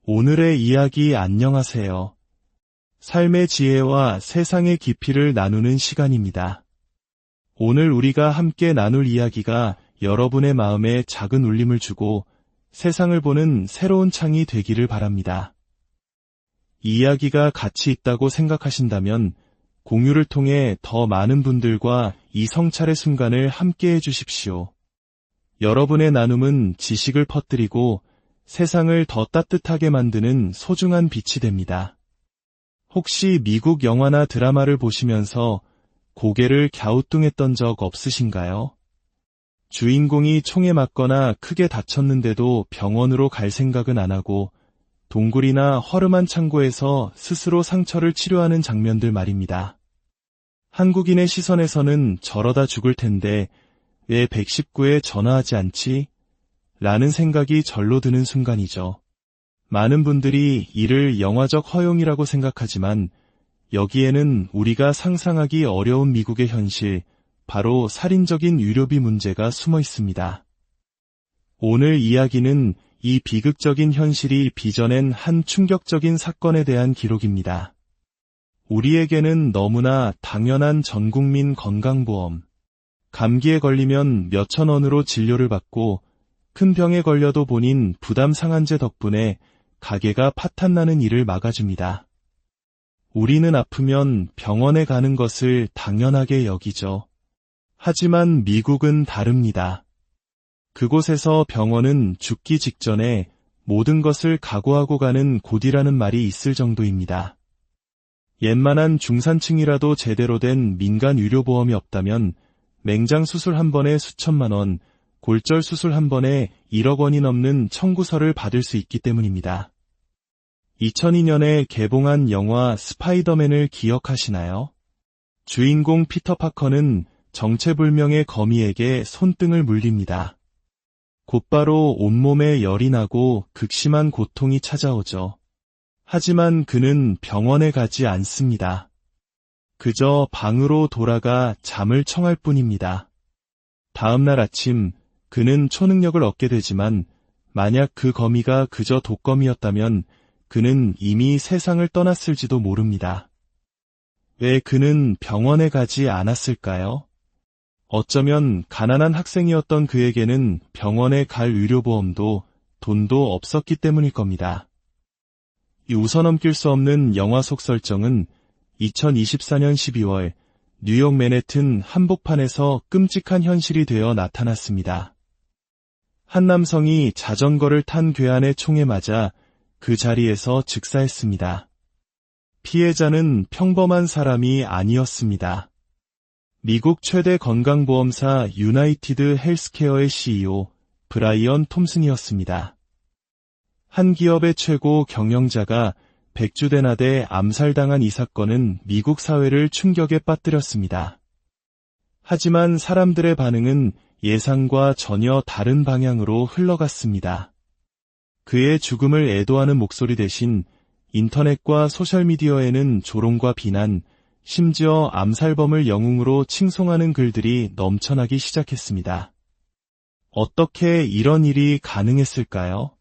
오늘의 이야기 안녕하세요. 삶의 지혜와 세상의 깊이를 나누는 시간입니다. 오늘 우리가 함께 나눌 이야기가 여러분의 마음에 작은 울림을 주고 세상을 보는 새로운 창이 되기를 바랍니다. 이 이야기가 가치 있다고 생각하신다면 공유를 통해 더 많은 분들과 이 성찰의 순간을 함께 해주십시오. 여러분의 나눔은 지식을 퍼뜨리고 세상을 더 따뜻하게 만드는 소중한 빛이 됩니다. 혹시 미국 영화나 드라마를 보시면서 고개를 갸우뚱했던 적 없으신가요? 주인공이 총에 맞거나 크게 다쳤는데도 병원으로 갈 생각은 안 하고 동굴이나 허름한 창고에서 스스로 상처를 치료하는 장면들 말입니다. 한국인의 시선에서는 저러다 죽을 텐데 왜 119에 전화하지 않지? 라는 생각이 절로 드는 순간이죠. 많은 분들이 이를 영화적 허용이라고 생각하지만 여기에는 우리가 상상하기 어려운 미국의 현실, 바로 살인적인 의료비 문제가 숨어 있습니다. 오늘 이야기는 이 비극적인 현실이 빚어낸 한 충격적인 사건에 대한 기록입니다. 우리에게는 너무나 당연한 전국민 건강보험. 감기에 걸리면 몇천 원으로 진료를 받고 큰 병에 걸려도 본인 부담 상한제 덕분에 가게가 파탄나는 일을 막아줍니다. 우리는 아프면 병원에 가는 것을 당연하게 여기죠. 하지만 미국은 다릅니다. 그곳에서 병원은 죽기 직전에 모든 것을 각오하고 가는 곳이라는 말이 있을 정도입니다. 웬만한 중산층이라도 제대로 된 민간 의료보험이 없다면 맹장 수술 한 번에 수천만 원, 골절 수술 한 번에 1억 원이 넘는 청구서를 받을 수 있기 때문입니다. 2002년에 개봉한 영화 스파이더맨을 기억하시나요? 주인공 피터 파커는 정체불명의 거미에게 손등을 물립니다. 곧바로 온몸에 열이 나고 극심한 고통이 찾아오죠. 하지만 그는 병원에 가지 않습니다. 그저 방으로 돌아가 잠을 청할 뿐입니다. 다음날 아침 그는 초능력을 얻게 되지만 만약 그 거미가 그저 독거미였다면 그는 이미 세상을 떠났을지도 모릅니다. 왜 그는 병원에 가지 않았을까요? 어쩌면 가난한 학생이었던 그에게는 병원에 갈 의료보험도 돈도 없었기 때문일 겁니다. 이 웃어넘길 수 없는 영화 속 설정은 2024년 12월 뉴욕 맨해튼 한복판에서 끔찍한 현실이 되어 나타났습니다. 한 남성이 자전거를 탄 괴한의 총에 맞아 그 자리에서 즉사했습니다. 피해자는 평범한 사람이 아니었습니다. 미국 최대 건강보험사 유나이티드 헬스케어의 CEO 브라이언 톰슨이었습니다. 한 기업의 최고 경영자가 백주대나대 암살당한 이 사건은 미국 사회를 충격에 빠뜨렸습니다. 하지만 사람들의 반응은 예상과 전혀 다른 방향으로 흘러갔습니다. 그의 죽음을 애도하는 목소리 대신 인터넷과 소셜미디어에는 조롱과 비난, 심지어 암살범을 영웅으로 칭송하는 글들이 넘쳐나기 시작했습니다. 어떻게 이런 일이 가능했을까요?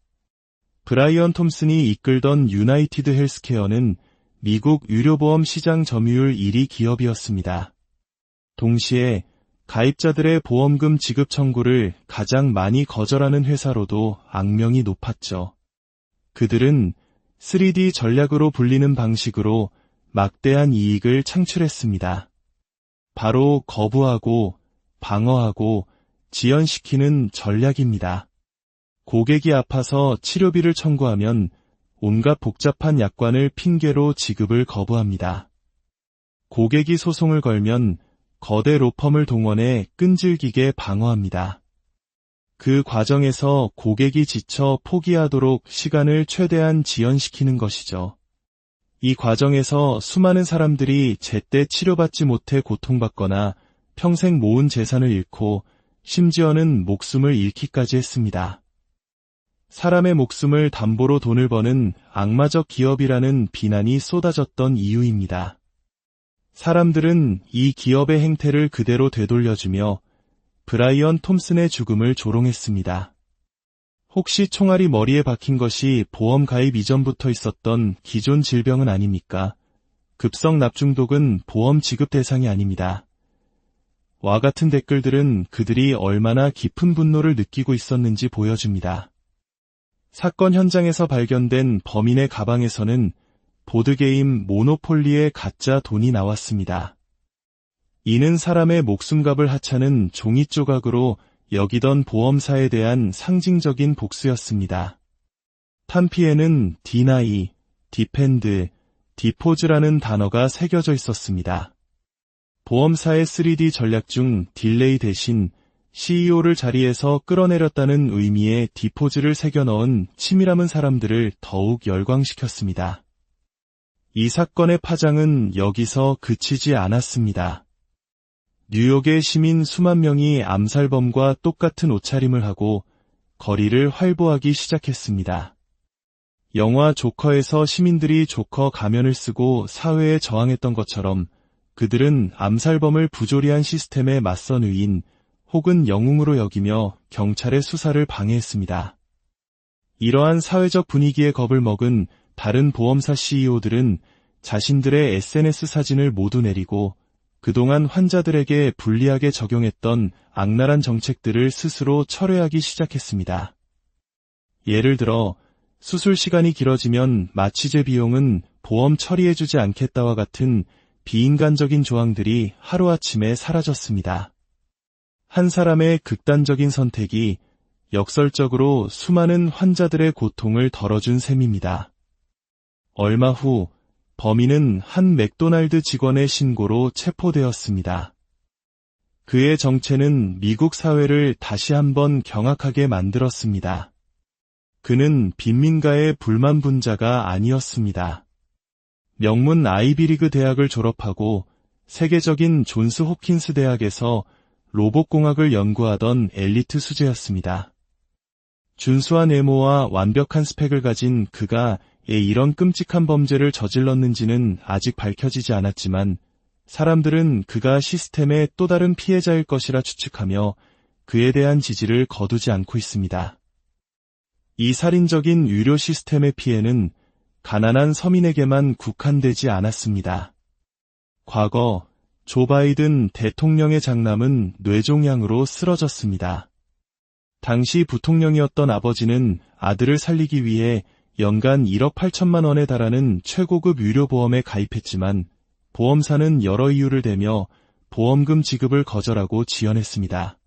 브라이언 톰슨이 이끌던 유나이티드 헬스케어는 미국 의료보험 시장 점유율 1위 기업이었습니다. 동시에 가입자들의 보험금 지급 청구를 가장 많이 거절하는 회사로도 악명이 높았죠. 그들은 3D 전략으로 불리는 방식으로 막대한 이익을 창출했습니다. 바로 거부하고 방어하고 지연시키는 전략입니다. 고객이 아파서 치료비를 청구하면 온갖 복잡한 약관을 핑계로 지급을 거부합니다. 고객이 소송을 걸면 거대 로펌을 동원해 끈질기게 방어합니다. 그 과정에서 고객이 지쳐 포기하도록 시간을 최대한 지연시키는 것이죠. 이 과정에서 수많은 사람들이 제때 치료받지 못해 고통받거나 평생 모은 재산을 잃고 심지어는 목숨을 잃기까지 했습니다. 사람의 목숨을 담보로 돈을 버는 악마적 기업이라는 비난이 쏟아졌던 이유입니다. 사람들은 이 기업의 행태를 그대로 되돌려주며 브라이언 톰슨의 죽음을 조롱했습니다. 혹시 총알이 머리에 박힌 것이 보험 가입 이전부터 있었던 기존 질병은 아닙니까? 급성 납중독은 보험 지급 대상이 아닙니다. 와 같은 댓글들은 그들이 얼마나 깊은 분노를 느끼고 있었는지 보여줍니다. 사건 현장에서 발견된 범인의 가방에서는 보드게임 모노폴리의 가짜 돈이 나왔습니다. 이는 사람의 목숨값을 하찮은 종이 조각으로 여기던 보험사에 대한 상징적인 복수였습니다. 탄피에는 디나이, 디펜드, 디포즈라는 단어가 새겨져 있었습니다. 보험사의 3D 전략 중 딜레이 대신 CEO를 자리에서 끌어내렸다는 의미의 디포즈를 새겨넣은 치밀함은 사람들을 더욱 열광시켰습니다. 이 사건의 파장은 여기서 그치지 않았습니다. 뉴욕의 시민 수만 명이 암살범과 똑같은 옷차림을 하고 거리를 활보하기 시작했습니다. 영화 조커에서 시민들이 조커 가면을 쓰고 사회에 저항했던 것처럼 그들은 암살범을 부조리한 시스템에 맞선 의인 혹은 영웅으로 여기며 경찰의 수사를 방해했습니다. 이러한 사회적 분위기에 겁을 먹은 다른 보험사 CEO들은 자신들의 SNS 사진을 모두 내리고 그동안 환자들에게 불리하게 적용했던 악랄한 정책들을 스스로 철회하기 시작했습니다. 예를 들어 수술 시간이 길어지면 마취제 비용은 보험 처리해주지 않겠다와 같은 비인간적인 조항들이 하루아침에 사라졌습니다. 한 사람의 극단적인 선택이 역설적으로 수많은 환자들의 고통을 덜어준 셈입니다. 얼마 후 범인은 한 맥도날드 직원의 신고로 체포되었습니다. 그의 정체는 미국 사회를 다시 한번 경악하게 만들었습니다. 그는 빈민가의 불만 분자가 아니었습니다. 명문 아이비리그 대학을 졸업하고 세계적인 존스 홉킨스 대학에서 로봇공학을 연구하던 엘리트 수재였습니다. 준수한 외모와 완벽한 스펙을 가진 그가 이런 끔찍한 범죄를 저질렀는지는 아직 밝혀지지 않았지만 사람들은 그가 시스템의 또 다른 피해자일 것이라 추측하며 그에 대한 지지를 거두지 않고 있습니다. 이 살인적인 유료 시스템의 피해는 가난한 서민에게만 국한되지 않았습니다. 과거 조 바이든 대통령의 장남은 뇌종양으로 쓰러졌습니다. 당시 부통령이었던 아버지는 아들을 살리기 위해 연간 1억 8천만 원에 달하는 최고급 유료보험에 가입했지만 보험사는 여러 이유를 대며 보험금 지급을 거절하고 지연했습니다.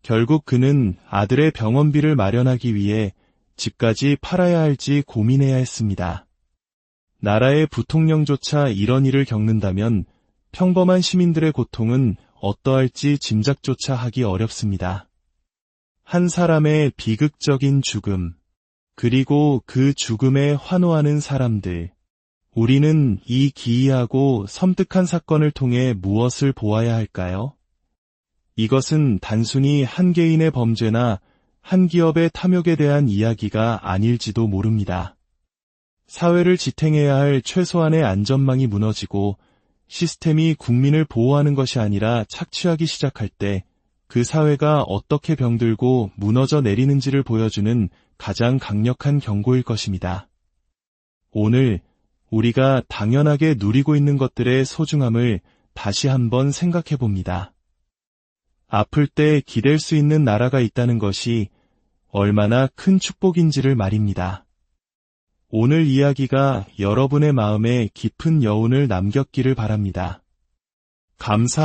결국 그는 아들의 병원비를 마련하기 위해 집까지 팔아야 할지 고민해야 했습니다. 나라의 부통령조차 이런 일을 겪는다면 평범한 시민들의 고통은 어떠할지 짐작조차 하기 어렵습니다. 한 사람의 비극적인 죽음, 그리고 그 죽음에 환호하는 사람들. 우리는 이 기이하고 섬뜩한 사건을 통해 무엇을 보아야 할까요? 이것은 단순히 한 개인의 범죄나 한 기업의 탐욕에 대한 이야기가 아닐지도 모릅니다. 사회를 지탱해야 할 최소한의 안전망이 무너지고 시스템이 국민을 보호하는 것이 아니라 착취하기 시작할 때 그 사회가 어떻게 병들고 무너져 내리는지를 보여주는 가장 강력한 경고일 것입니다. 오늘 우리가 당연하게 누리고 있는 것들의 소중함을 다시 한번 생각해 봅니다. 아플 때 기댈 수 있는 나라가 있다는 것이 얼마나 큰 축복인지를 말입니다. 오늘 이야기가 여러분의 마음에 깊은 여운을 남겼기를 바랍니다. 감사합니다.